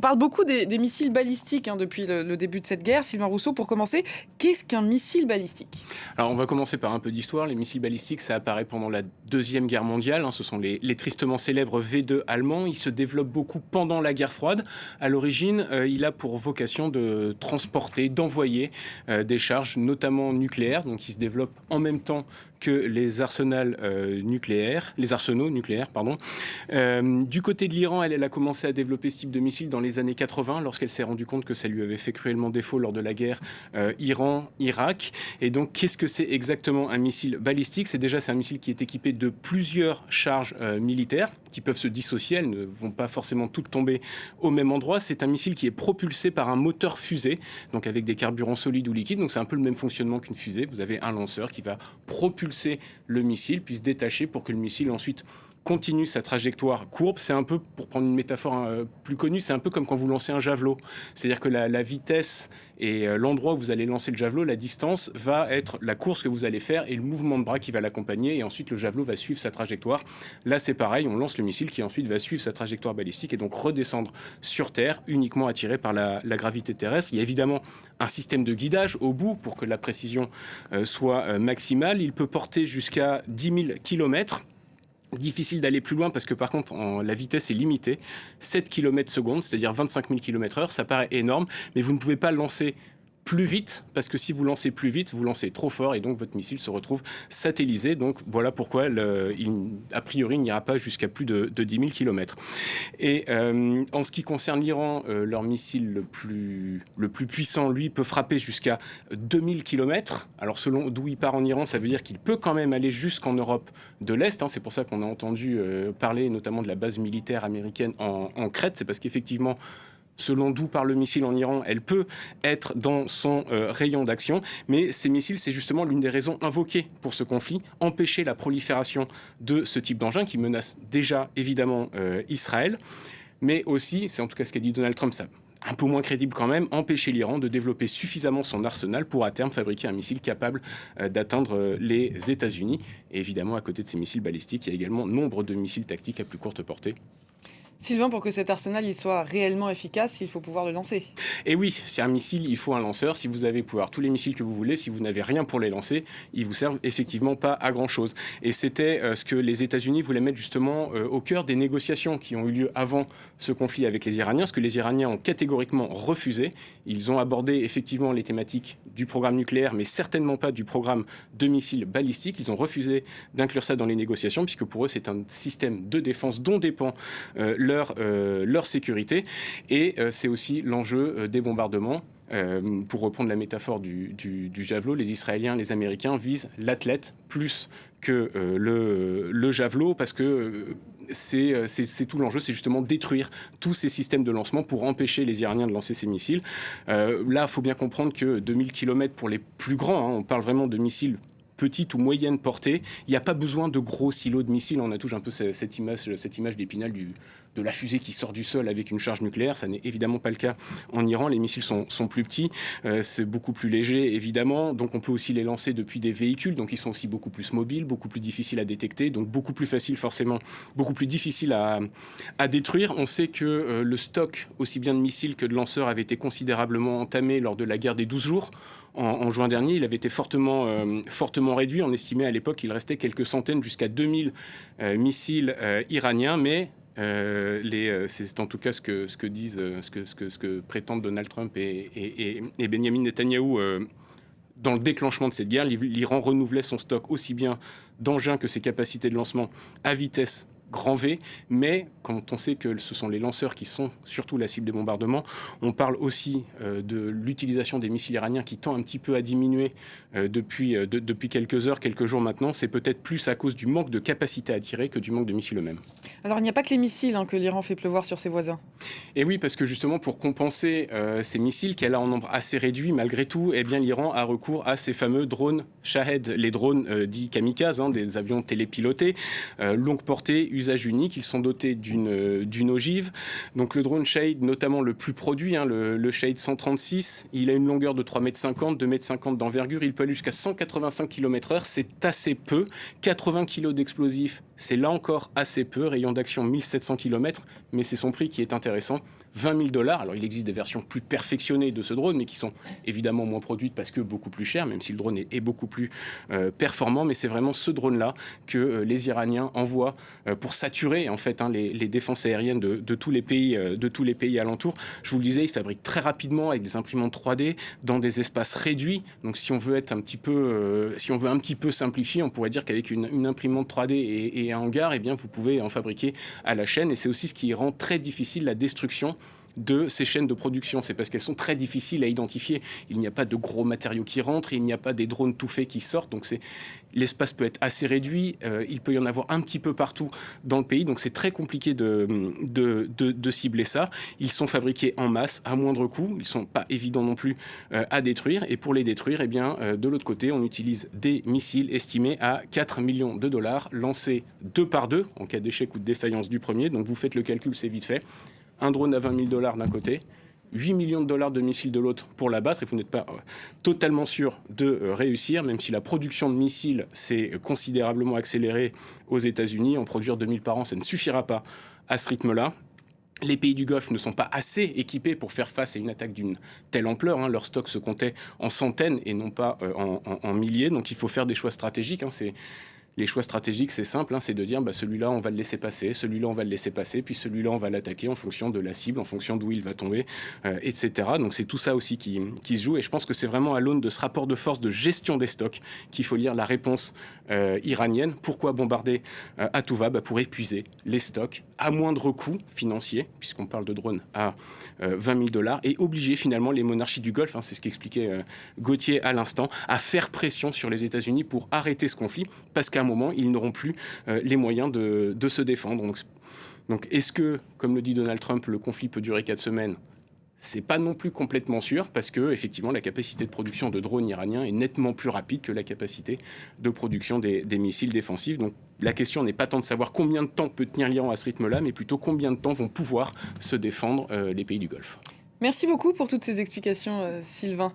On parle beaucoup des missiles balistiques depuis le début de cette guerre. Sylvain Rousseau, pour commencer, qu'est-ce qu'un missile balistique? Alors, on va commencer par un peu d'histoire. Les missiles balistiques, ça apparaît pendant la Deuxième Guerre mondiale, hein. Ce sont les tristement célèbres V2 allemands. Ils se développent beaucoup pendant la guerre froide. À l'origine, il a pour vocation de transporter, d'envoyer des charges, notamment nucléaires. Donc, ils se développent en même temps que les arsenaux nucléaires, pardon. Du côté de l'Iran, elle a commencé à développer ce type de missile dans les années 80, lorsqu'elle s'est rendue compte que ça lui avait fait cruellement défaut lors de la guerre Iran-Irak. Et donc, qu'est-ce que c'est exactement un missile balistique? C'est un missile qui est équipé de plusieurs charges militaires qui peuvent se dissocier, elles ne vont pas forcément toutes tomber au même endroit. C'est un missile qui est propulsé par un moteur fusée, donc avec des carburants solides ou liquides. Donc c'est un peu le même fonctionnement qu'une fusée. Vous avez un lanceur qui va propulser le missile, puis se détacher pour que le missile ensuite continue sa trajectoire courbe. C'est un peu, pour prendre une métaphore plus connue, c'est un peu comme quand vous lancez un javelot. C'est-à-dire que la vitesse et l'endroit où vous allez lancer le javelot, la distance, va être la course que vous allez faire et le mouvement de bras qui va l'accompagner. Et ensuite, le javelot va suivre sa trajectoire. Là, c'est pareil, on lance le missile qui ensuite va suivre sa trajectoire balistique et donc redescendre sur Terre, uniquement attiré par la gravité terrestre. Il y a évidemment un système de guidage au bout pour que la précision soit maximale. Il peut porter jusqu'à 10 000 km. Difficile d'aller plus loin parce que par contre la vitesse est limitée, 7 km secondes, c'est-à-dire 25 000 km/h, ça paraît énorme, mais vous ne pouvez pas lancer plus vite, parce que si vous lancez plus vite, vous lancez trop fort et donc votre missile se retrouve satellisé. Donc voilà pourquoi a priori il n'ira pas jusqu'à plus de 10 000 km. Et en ce qui concerne l'Iran, leur missile le plus puissant, lui, peut frapper jusqu'à 2000 km. Alors selon d'où il part en Iran, ça veut dire qu'il peut quand même aller jusqu'en Europe de l'Est. C'est pour ça qu'on a entendu parler notamment de la base militaire américaine en Crète. C'est parce qu'effectivement, selon d'où part le missile en Iran, elle peut être dans son rayon d'action. Mais ces missiles, c'est justement l'une des raisons invoquées pour ce conflit, empêcher la prolifération de ce type d'engin qui menace déjà évidemment Israël. Mais aussi, c'est en tout cas ce qu'a dit Donald Trump, ça un peu moins crédible quand même, empêcher l'Iran de développer suffisamment son arsenal pour à terme fabriquer un missile capable d'atteindre les États-Unis. Et évidemment, à côté de ces missiles balistiques, il y a également nombre de missiles tactiques à plus courte portée. Sylvain, pour que cet arsenal il soit réellement efficace, il faut pouvoir le lancer. Et oui, c'est un missile, il faut un lanceur. Si vous avez pouvoir tous les missiles que vous voulez, si vous n'avez rien pour les lancer, ils vous servent effectivement pas à grand-chose. Et c'était ce que les États-Unis voulaient mettre justement au cœur des négociations qui ont eu lieu avant ce conflit avec les Iraniens, ce que les Iraniens ont catégoriquement refusé. Ils ont abordé effectivement les thématiques du programme nucléaire, mais certainement pas du programme de missiles balistiques. Ils ont refusé d'inclure ça dans les négociations, puisque pour eux, c'est un système de défense dont dépend leur sécurité. Et c'est aussi l'enjeu des bombardements. Pour reprendre la métaphore du javelot, les Israéliens, les Américains visent l'athlète plus que le javelot, parce que c'est tout l'enjeu, c'est justement détruire tous ces systèmes de lancement pour empêcher les Iraniens de lancer ces missiles. Là, il faut bien comprendre que 2000 km pour les plus grands, on parle vraiment de missiles petite ou moyenne portée. Il n'y a pas besoin de gros silos de missiles. On a toujours un peu cette image d'Épinal de la fusée qui sort du sol avec une charge nucléaire. Ça n'est évidemment pas le cas en Iran. Les missiles sont plus petits. C'est beaucoup plus léger, évidemment. Donc on peut aussi les lancer depuis des véhicules. Donc ils sont aussi beaucoup plus mobiles, beaucoup plus difficiles à détecter. Donc beaucoup plus facile, forcément, beaucoup plus difficile à détruire. On sait que le stock, aussi bien de missiles que de lanceurs, avait été considérablement entamé lors de la guerre des 12 jours. En juin dernier, il avait été fortement réduit. On estimait à l'époque qu'il restait quelques centaines jusqu'à 2000 missiles iraniens, mais c'est en tout cas ce que prétendent Donald Trump et Benjamin Netanyahou. Dans le déclenchement de cette guerre, l'Iran renouvelait son stock aussi bien d'engins que ses capacités de lancement à vitesse grand V, mais quand on sait que ce sont les lanceurs qui sont surtout la cible des bombardements, on parle aussi de l'utilisation des missiles iraniens qui tend un petit peu à diminuer depuis quelques heures, quelques jours maintenant. C'est peut-être plus à cause du manque de capacité à tirer que du manque de missiles eux-mêmes. Alors, il n'y a pas que les missiles que l'Iran fait pleuvoir sur ses voisins. Et oui, parce que justement, pour compenser ces missiles qu'elle a en nombre assez réduit, malgré tout, eh bien, l'Iran a recours à ces fameux drones Shahed, les drones dits kamikazes, des avions télépilotés, longue portée, usage unique. Ils sont dotés d'une ogive. Donc le drone Shahed, notamment le plus produit, le Shahed 136, il a une longueur de 3,50 m, 2,50 m d'envergure. Il peut aller jusqu'à 185 km/h. C'est assez peu. 80 kg d'explosifs, c'est là encore assez peu. Rayon d'action 1700 km, mais c'est son prix qui est intéressant. 20 000 $. Alors, il existe des versions plus perfectionnées de ce drone, mais qui sont évidemment moins produites parce que beaucoup plus chères, même si le drone est beaucoup plus performant. Mais c'est vraiment ce drone-là que les Iraniens envoient pour saturer en fait les défenses aériennes de tous les pays alentours. Je vous le disais, ils fabriquent très rapidement avec des imprimantes 3D dans des espaces réduits. Donc, si on veut être un petit peu simplifier, on pourrait dire qu'avec une imprimante 3D et un hangar, eh bien, vous pouvez en fabriquer à la chaîne. Et c'est aussi ce qui rend très difficile la destruction de ces chaînes de production. C'est parce qu'elles sont très difficiles à identifier. Il n'y a pas de gros matériaux qui rentrent, il n'y a pas des drones tout faits qui sortent. Donc l'espace peut être assez réduit, il peut y en avoir un petit peu partout dans le pays. Donc c'est très compliqué de cibler ça. Ils sont fabriqués en masse, à moindre coût. Ils ne sont pas évidents non plus à détruire. Et pour les détruire, eh bien, de l'autre côté, on utilise des missiles estimés à 4 millions de dollars, lancés 2 par 2 en cas d'échec ou de défaillance du premier. Donc vous faites le calcul, c'est vite fait. Un drone à 20 000 $ d'un côté, 8 millions de dollars de missiles de l'autre pour l'abattre, et vous n'êtes pas totalement sûr de réussir, même si la production de missiles s'est considérablement accélérée aux États-Unis. En produire 2000 par an, ça ne suffira pas à ce rythme-là. Les pays du Golfe ne sont pas assez équipés pour faire face à une attaque d'une telle ampleur. Leur stock se comptait en centaines et non pas en milliers. Donc il faut faire des choix stratégiques. Les choix stratégiques, c'est simple, c'est de dire celui-là, on va le laisser passer, celui-là, on va le laisser passer, puis celui-là, on va l'attaquer en fonction de la cible, en fonction d'où il va tomber, etc. Donc c'est tout ça aussi qui se joue. Et je pense que c'est vraiment à l'aune de ce rapport de force de gestion des stocks qu'il faut lire la réponse iranienne. Pourquoi bombarder à tout va? Pour épuiser les stocks à moindre coût financier, puisqu'on parle de drones à 20 000 $, et obliger finalement les monarchies du Golfe, c'est ce qu'expliquait Gauthier à l'instant, à faire pression sur les États-Unis pour arrêter ce conflit, parce qu'à un moment, ils n'auront plus les moyens de se défendre. Donc, est-ce que, comme le dit Donald Trump, le conflit peut durer 4 semaines? C'est pas non plus complètement sûr, parce que effectivement, la capacité de production de drones iraniens est nettement plus rapide que la capacité de production des missiles défensifs. Donc, la question n'est pas tant de savoir combien de temps peut tenir l'Iran à ce rythme-là, mais plutôt combien de temps vont pouvoir se défendre les pays du Golfe. Merci beaucoup pour toutes ces explications, Sylvain.